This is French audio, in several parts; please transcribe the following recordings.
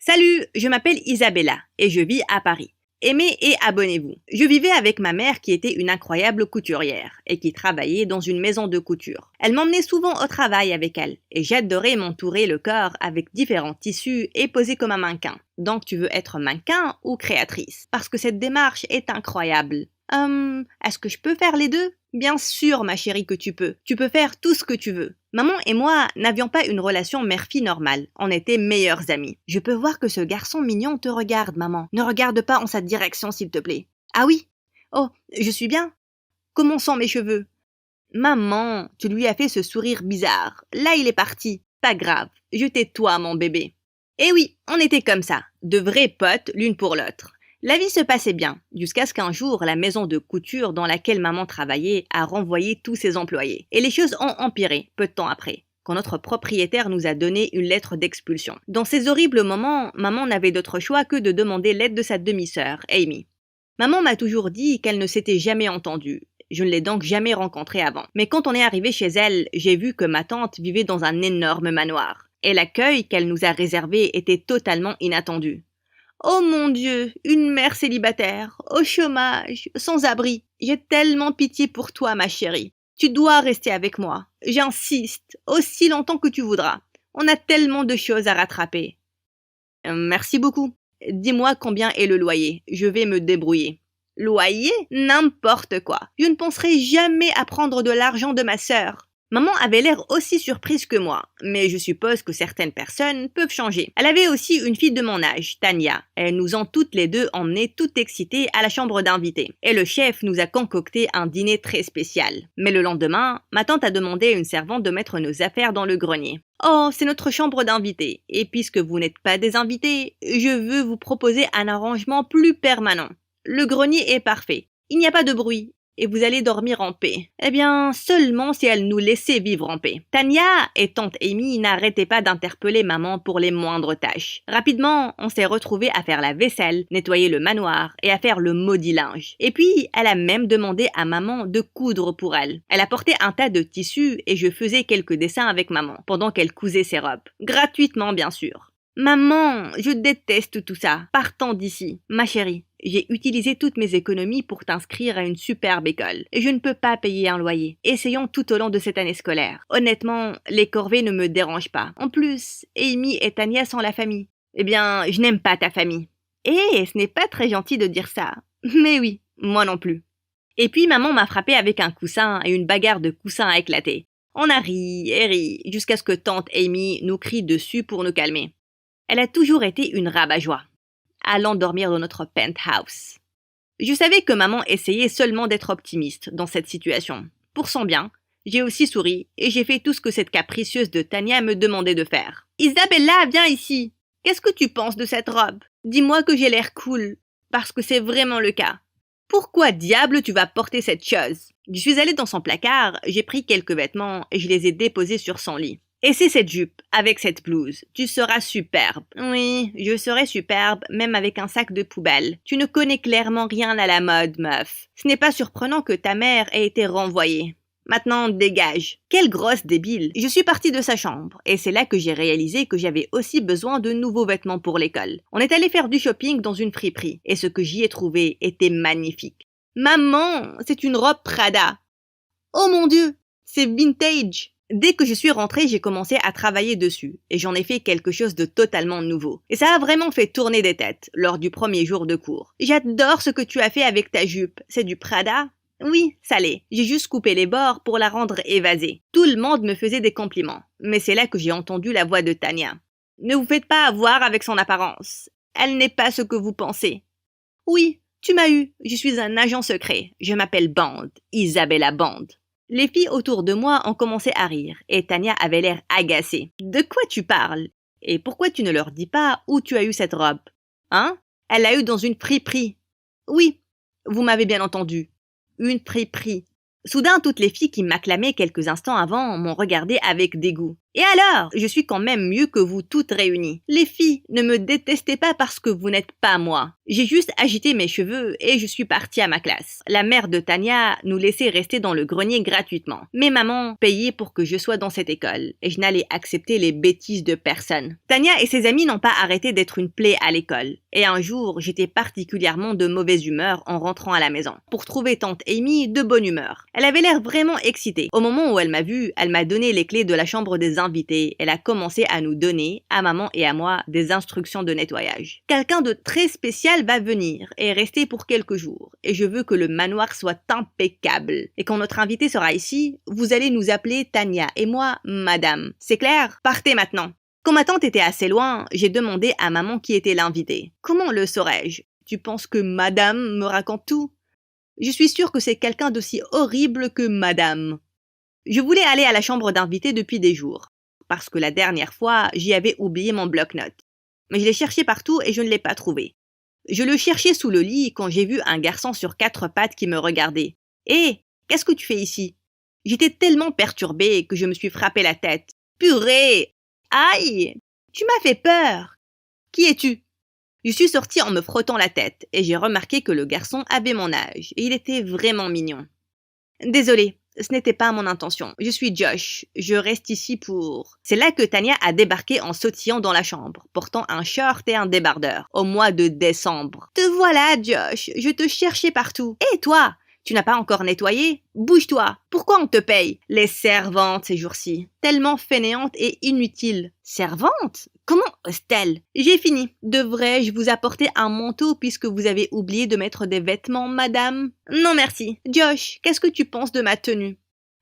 Salut, je m'appelle Isabella et je vis à Paris. Aimez et abonnez-vous. Je vivais avec ma mère qui était une incroyable couturière et qui travaillait dans une maison de couture. Elle m'emmenait souvent au travail avec elle et j'adorais m'entourer le corps avec différents tissus et poser comme un mannequin. Donc tu veux être mannequin ou créatrice? Parce que cette démarche est incroyable. Est-ce que je peux faire les deux? Bien sûr, ma chérie, que tu peux. Tu peux faire tout ce que tu veux. Maman et moi n'avions pas une relation mère-fille normale. On était meilleures amies. Je peux voir que ce garçon mignon te regarde, maman. Ne regarde pas en sa direction, s'il te plaît. Ah oui? Oh, je suis bien. Comment sont mes cheveux? Maman, tu lui as fait ce sourire bizarre. Là, il est parti. Pas grave. Je tais-toi, mon bébé. Eh oui, on était comme ça. De vrais potes l'une pour l'autre. La vie se passait bien, jusqu'à ce qu'un jour, la maison de couture dans laquelle maman travaillait a renvoyé tous ses employés. Et les choses ont empiré, peu de temps après, quand notre propriétaire nous a donné une lettre d'expulsion. Dans ces horribles moments, maman n'avait d'autre choix que de demander l'aide de sa demi-sœur, Amy. Maman m'a toujours dit qu'elle ne s'était jamais entendue. Je ne l'ai donc jamais rencontrée avant. Mais quand on est arrivé chez elle, j'ai vu que ma tante vivait dans un énorme manoir. Et l'accueil qu'elle nous a réservé était totalement inattendu. Oh mon Dieu, une mère célibataire, au chômage, sans abri. J'ai tellement pitié pour toi, ma chérie. Tu dois rester avec moi. J'insiste, aussi longtemps que tu voudras. On a tellement de choses à rattraper. Merci beaucoup. Dis-moi combien est le loyer. Je vais me débrouiller. Loyer? N'importe quoi. Je ne penserai jamais à prendre de l'argent de ma sœur. Maman avait l'air aussi surprise que moi, mais je suppose que certaines personnes peuvent changer. Elle avait aussi une fille de mon âge, Tania. Elles nous ont toutes les deux emmenées toutes excitées à la chambre d'invités. Et le chef nous a concocté un dîner très spécial. Mais le lendemain, ma tante a demandé à une servante de mettre nos affaires dans le grenier. Oh, c'est notre chambre d'invités. Et puisque vous n'êtes pas des invités, je veux vous proposer un arrangement plus permanent. Le grenier est parfait. Il n'y a pas de bruit. Et vous allez dormir en paix. Eh bien, seulement si elle nous laissait vivre en paix. Tania et tante Amy n'arrêtaient pas d'interpeller maman pour les moindres tâches. Rapidement, on s'est retrouvés à faire la vaisselle, nettoyer le manoir et à faire le maudit linge. Et puis, elle a même demandé à maman de coudre pour elle. Elle apportait un tas de tissus et je faisais quelques dessins avec maman, pendant qu'elle cousait ses robes. Gratuitement, bien sûr. Maman, je déteste tout ça. Partons d'ici. Ma chérie, j'ai utilisé toutes mes économies pour t'inscrire à une superbe école. Et je ne peux pas payer un loyer. Essayons tout au long de cette année scolaire. Honnêtement, les corvées ne me dérangent pas. En plus, Amy et Tania sont la famille. Eh bien, je n'aime pas ta famille. Eh, ce n'est pas très gentil de dire ça. Mais oui, moi non plus. Et puis maman m'a frappé avec un coussin et une bagarre de coussins a éclaté. On a ri et ri, jusqu'à ce que tante Amy nous crie dessus pour nous calmer. Elle a toujours été une rabat-joie. Allons dormir dans notre penthouse. Je savais que maman essayait seulement d'être optimiste dans cette situation. Pour son bien, j'ai aussi souri et j'ai fait tout ce que cette capricieuse de Tania me demandait de faire. Isabella, viens ici. Qu'est-ce que tu penses de cette robe? Dis-moi que j'ai l'air cool, parce que c'est vraiment le cas. Pourquoi diable tu vas porter cette chose? Je suis allée dans son placard, j'ai pris quelques vêtements et je les ai déposés sur son lit. Et c'est cette jupe, avec cette blouse. Tu seras superbe. Oui, je serai superbe, même avec un sac de poubelle. Tu ne connais clairement rien à la mode, meuf. Ce n'est pas surprenant que ta mère ait été renvoyée. Maintenant, dégage. Quelle grosse débile. Je suis partie de sa chambre, et c'est là que j'ai réalisé que j'avais aussi besoin de nouveaux vêtements pour l'école. On est allé faire du shopping dans une friperie, et ce que j'y ai trouvé était magnifique. Maman, c'est une robe Prada. Oh mon Dieu, c'est vintage. Dès que je suis rentrée, j'ai commencé à travailler dessus, et j'en ai fait quelque chose de totalement nouveau. Et ça a vraiment fait tourner des têtes, lors du premier jour de cours. J'adore ce que tu as fait avec ta jupe. C'est du Prada? Oui, ça l'est. J'ai juste coupé les bords pour la rendre évasée. Tout le monde me faisait des compliments. Mais c'est là que j'ai entendu la voix de Tania. Ne vous faites pas avoir avec son apparence. Elle n'est pas ce que vous pensez. Oui, tu m'as eu. Je suis un agent secret. Je m'appelle Bond. Isabella Bond. Les filles autour de moi ont commencé à rire, et Tania avait l'air agacée. De quoi tu parles? Et pourquoi tu ne leur dis pas où tu as eu cette robe? Hein? Elle l'a eue dans une friperie. Oui, vous m'avez bien entendu. Une friperie. Soudain, toutes les filles qui m'acclamaient quelques instants avant m'ont regardé avec dégoût. Et alors, je suis quand même mieux que vous toutes réunies. Les filles, ne me détestez pas parce que vous n'êtes pas moi. J'ai juste agité mes cheveux et je suis partie à ma classe. La mère de Tania nous laissait rester dans le grenier gratuitement. Mais maman payait pour que je sois dans cette école et je n'allais accepter les bêtises de personne. Tania et ses amis n'ont pas arrêté d'être une plaie à l'école. Et un jour, j'étais particulièrement de mauvaise humeur en rentrant à la maison. Pour trouver tante Amy de bonne humeur. Elle avait l'air vraiment excitée. Au moment où elle m'a vue, elle m'a donné les clés de la chambre des invités. Elle a commencé à nous donner, à maman et à moi, des instructions de nettoyage. Quelqu'un de très spécial va venir et rester pour quelques jours. Et je veux que le manoir soit impeccable. Et quand notre invité sera ici, vous allez nous appeler Tania et moi, madame. C'est clair? Partez maintenant. Quand ma tante était assez loin, j'ai demandé à maman qui était l'invité. Comment le saurais-je? Tu penses que madame me raconte tout? Je suis sûre que c'est quelqu'un d'aussi horrible que madame. Je voulais aller à la chambre d'invité depuis des jours, parce que la dernière fois, j'y avais oublié mon bloc-notes. Mais je l'ai cherché partout et je ne l'ai pas trouvé. Je le cherchais sous le lit quand j'ai vu un garçon sur 4 pattes qui me regardait. « Hé, qu'est-ce que tu fais ici ?» J'étais tellement perturbée que je me suis frappé la tête. « Purée! Aïe! Tu m'as fait peur! Qui es-tu » Je suis sortie en me frottant la tête et j'ai remarqué que le garçon avait mon âge et il était vraiment mignon. « Désolée. Ce n'était pas mon intention. Je suis Josh. Je reste ici pour... » C'est là que Tania a débarqué en sautillant dans la chambre, portant un short et un débardeur, au mois de décembre. « Te voilà, Josh. Je te cherchais partout. Et toi? Tu n'as pas encore nettoyé? Bouge-toi. Pourquoi on te paye? Les servantes ces jours-ci. Tellement fainéantes et inutiles. Servantes? Comment ose-t-elle? J'ai fini. Devrais-je vous apporter un manteau puisque vous avez oublié de mettre des vêtements, madame? Non merci. Josh, qu'est-ce que tu penses de ma tenue?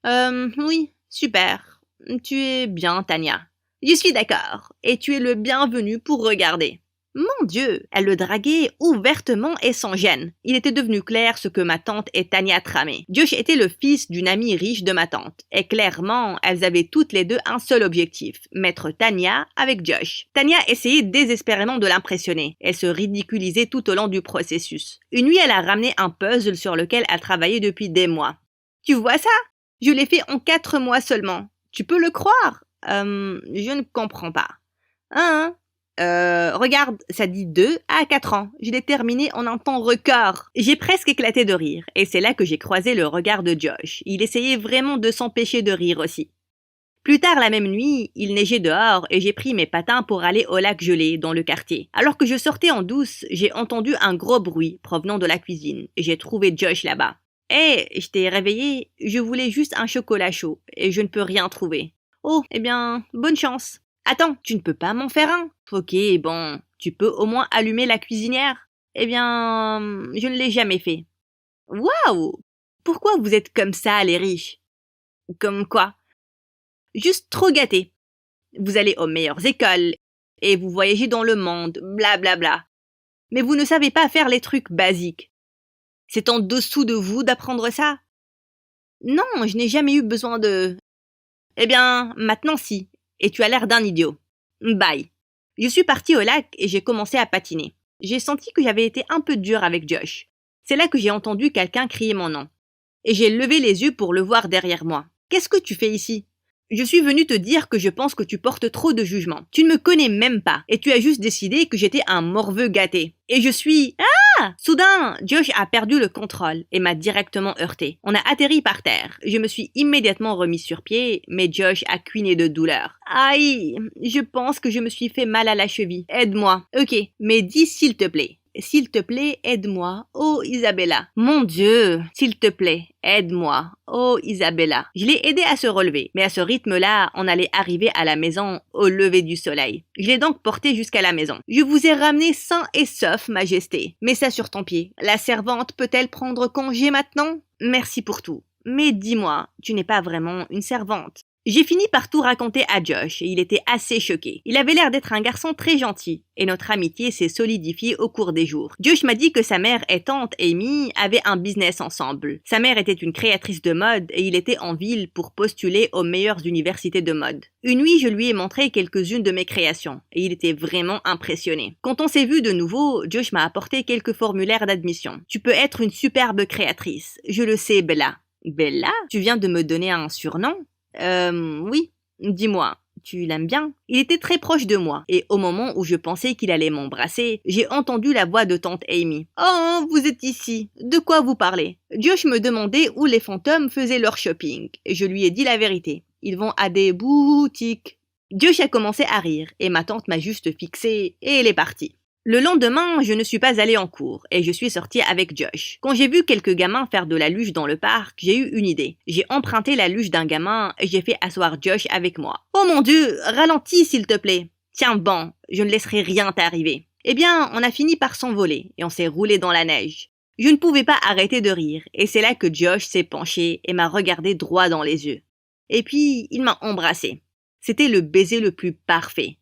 Oui, super. Tu es bien, Tania. Je suis d'accord. Et tu es le bienvenu pour regarder. Mon Dieu, elle le draguait ouvertement et sans gêne. Il était devenu clair ce que ma tante et Tania tramaient. Josh était le fils d'une amie riche de ma tante. Et clairement, elles avaient toutes les deux un seul objectif, mettre Tania avec Josh. Tania essayait désespérément de l'impressionner. Elle se ridiculisait tout au long du processus. Une nuit, elle a ramené un puzzle sur lequel elle travaillait depuis des mois. Tu vois ça? Je l'ai fait en 4 mois seulement. Tu peux le croire? Je ne comprends pas. Regarde, ça dit 2 à 4 ans. Je l'ai terminé en un temps record. J'ai presque éclaté de rire, et c'est là que j'ai croisé le regard de Josh. Il essayait vraiment de s'empêcher de rire aussi. Plus tard la même nuit, il neigeait dehors et j'ai pris mes patins pour aller au lac gelé dans le quartier. Alors que je sortais en douce, j'ai entendu un gros bruit provenant de la cuisine et j'ai trouvé Josh là-bas. « Hé, je t'ai réveillé, je voulais juste un chocolat chaud et je ne peux rien trouver. »« Oh, eh bien, bonne chance. » Attends, tu ne peux pas m'en faire un? Ok, bon, tu peux au moins allumer la cuisinière? Eh bien, je ne l'ai jamais fait. Waouh! Pourquoi vous êtes comme ça, les riches? Comme quoi? Juste trop gâtés. Vous allez aux meilleures écoles et vous voyagez dans le monde, blablabla. Bla bla. Mais vous ne savez pas faire les trucs basiques. C'est en dessous de vous d'apprendre ça? Non, je n'ai jamais eu besoin de... Eh bien, maintenant si. Et tu as l'air d'un idiot. Bye. Je suis partie au lac et j'ai commencé à patiner. J'ai senti que j'avais été un peu dure avec Josh. C'est là que j'ai entendu quelqu'un crier mon nom. Et j'ai levé les yeux pour le voir derrière moi. Qu'est-ce que tu fais ici? Je suis venue te dire que je pense que tu portes trop de jugement. Tu ne me connais même pas et tu as juste décidé que j'étais un morveux gâté. Et je suis... Ah! Soudain, Josh a perdu le contrôle et m'a directement heurté. On a atterri par terre. Je me suis immédiatement remis sur pied, mais Josh a couiné de douleur. Aïe! Je pense que je me suis fait mal à la cheville. Aide-moi. Ok, mais dis s'il te plaît. S'il te plaît, aide-moi. Oh, Isabella. Mon Dieu. S'il te plaît, aide-moi. Oh, Isabella. Je l'ai aidé à se relever. Mais à ce rythme-là, on allait arriver à la maison au lever du soleil. Je l'ai donc porté jusqu'à la maison. Je vous ai ramené sain et sauf, Majesté. Mets ça sur ton pied. La servante peut-elle prendre congé maintenant? Merci pour tout. Mais dis-moi, tu n'es pas vraiment une servante. J'ai fini par tout raconter à Josh et il était assez choqué. Il avait l'air d'être un garçon très gentil et notre amitié s'est solidifiée au cours des jours. Josh m'a dit que sa mère et tante Amy avaient un business ensemble. Sa mère était une créatrice de mode et il était en ville pour postuler aux meilleures universités de mode. Une nuit, je lui ai montré quelques-unes de mes créations et il était vraiment impressionné. Quand on s'est vu de nouveau, Josh m'a apporté quelques formulaires d'admission. Tu peux être une superbe créatrice. Je le sais, Bella. Bella? Tu viens de me donner un surnom? Oui. Dis-moi, tu l'aimes bien? Il était très proche de moi, et au moment où je pensais qu'il allait m'embrasser, j'ai entendu la voix de tante Amy. « Oh, vous êtes ici. De quoi vous parlez ?» Josh me demandait où les fantômes faisaient leur shopping, et je lui ai dit la vérité. Ils vont à des boutiques. Josh a commencé à rire, et ma tante m'a juste fixée, et elle est partie. Le lendemain, je ne suis pas allée en cours et je suis sortie avec Josh. Quand j'ai vu quelques gamins faire de la luge dans le parc, j'ai eu une idée. J'ai emprunté la luge d'un gamin et j'ai fait asseoir Josh avec moi. Oh mon Dieu, ralentis s'il te plaît. Tiens bon, je ne laisserai rien t'arriver. Eh bien, on a fini par s'envoler et on s'est roulé dans la neige. Je ne pouvais pas arrêter de rire et c'est là que Josh s'est penché et m'a regardé droit dans les yeux. Et puis, il m'a embrassé. C'était le baiser le plus parfait.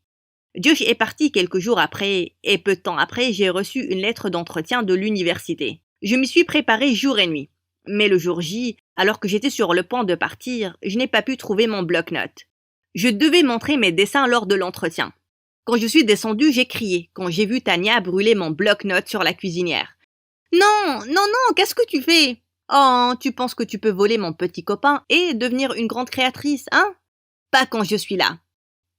Josh est parti quelques jours après, et peu de temps après, j'ai reçu une lettre d'entretien de l'université. Je m'y suis préparée jour et nuit. Mais le jour J, alors que j'étais sur le point de partir, je n'ai pas pu trouver mon bloc-notes. Je devais montrer mes dessins lors de l'entretien. Quand je suis descendue, j'ai crié, quand j'ai vu Tania brûler mon bloc-notes sur la cuisinière. « Non, non, non, qu'est-ce que tu fais? Oh, tu penses que tu peux voler mon petit copain et devenir une grande créatrice, hein? Pas quand je suis là. »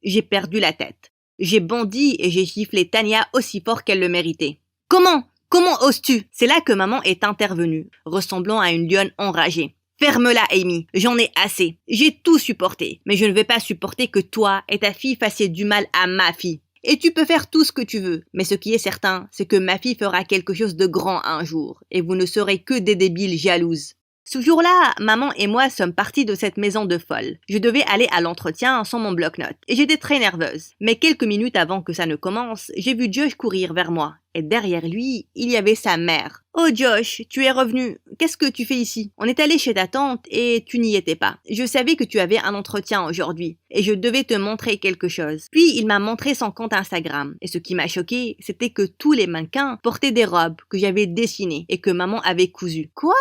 J'ai perdu la tête. J'ai bondi et j'ai giflé Tania aussi fort qu'elle le méritait. « Comment? Comment oses-tu » C'est là que maman est intervenue, ressemblant à une lionne enragée. « Ferme-la, Amy, j'en ai assez. J'ai tout supporté, mais je ne vais pas supporter que toi et ta fille fassiez du mal à ma fille. Et tu peux faire tout ce que tu veux, mais ce qui est certain, c'est que ma fille fera quelque chose de grand un jour, et vous ne serez que des débiles jalouses. » Ce jour-là, maman et moi sommes partis de cette maison de folle. Je devais aller à l'entretien sans mon bloc-notes et j'étais très nerveuse. Mais quelques minutes avant que ça ne commence, j'ai vu Josh courir vers moi. Et derrière lui, il y avait sa mère. « Oh Josh, tu es revenu. Qu'est-ce que tu fais ici? On est allé chez ta tante et tu n'y étais pas. Je savais que tu avais un entretien aujourd'hui et je devais te montrer quelque chose. » Puis il m'a montré son compte Instagram. Et ce qui m'a choqué, c'était que tous les mannequins portaient des robes que j'avais dessinées et que maman avait cousues. « Quoi?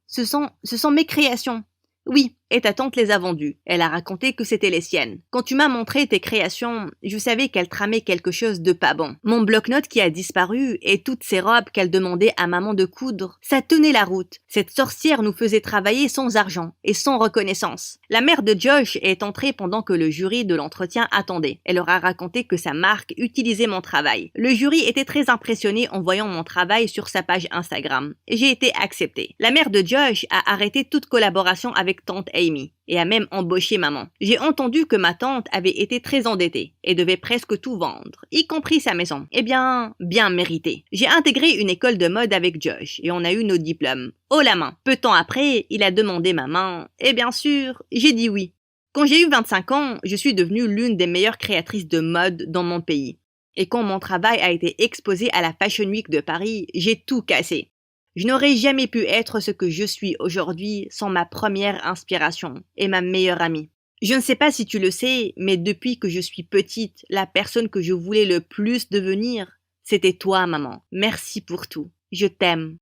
Ce sont mes créations. » Oui, et ta tante les a vendues. Elle a raconté que c'était les siennes. Quand tu m'as montré tes créations, je savais qu'elle tramait quelque chose de pas bon. Mon bloc-notes qui a disparu et toutes ces robes qu'elle demandait à maman de coudre, ça tenait la route. Cette sorcière nous faisait travailler sans argent et sans reconnaissance. La mère de Josh est entrée pendant que le jury de l'entretien attendait. Elle leur a raconté que sa marque utilisait mon travail. Le jury était très impressionné en voyant mon travail sur sa page Instagram. J'ai été acceptée. La mère de Josh a arrêté toute collaboration avec tante Amy et a même embauché maman. J'ai entendu que ma tante avait été très endettée et devait presque tout vendre, y compris sa maison. Eh bien, bien mérité. J'ai intégré une école de mode avec Josh et on a eu nos diplômes. Haut la main. Peu de temps après, il a demandé ma main et bien sûr, j'ai dit oui. Quand j'ai eu 25 ans, je suis devenue l'une des meilleures créatrices de mode dans mon pays. Et quand mon travail a été exposé à la Fashion Week de Paris, j'ai tout cassé. Je n'aurais jamais pu être ce que je suis aujourd'hui sans ma première inspiration et ma meilleure amie. Je ne sais pas si tu le sais, mais depuis que je suis petite, la personne que je voulais le plus devenir, c'était toi, maman. Merci pour tout. Je t'aime.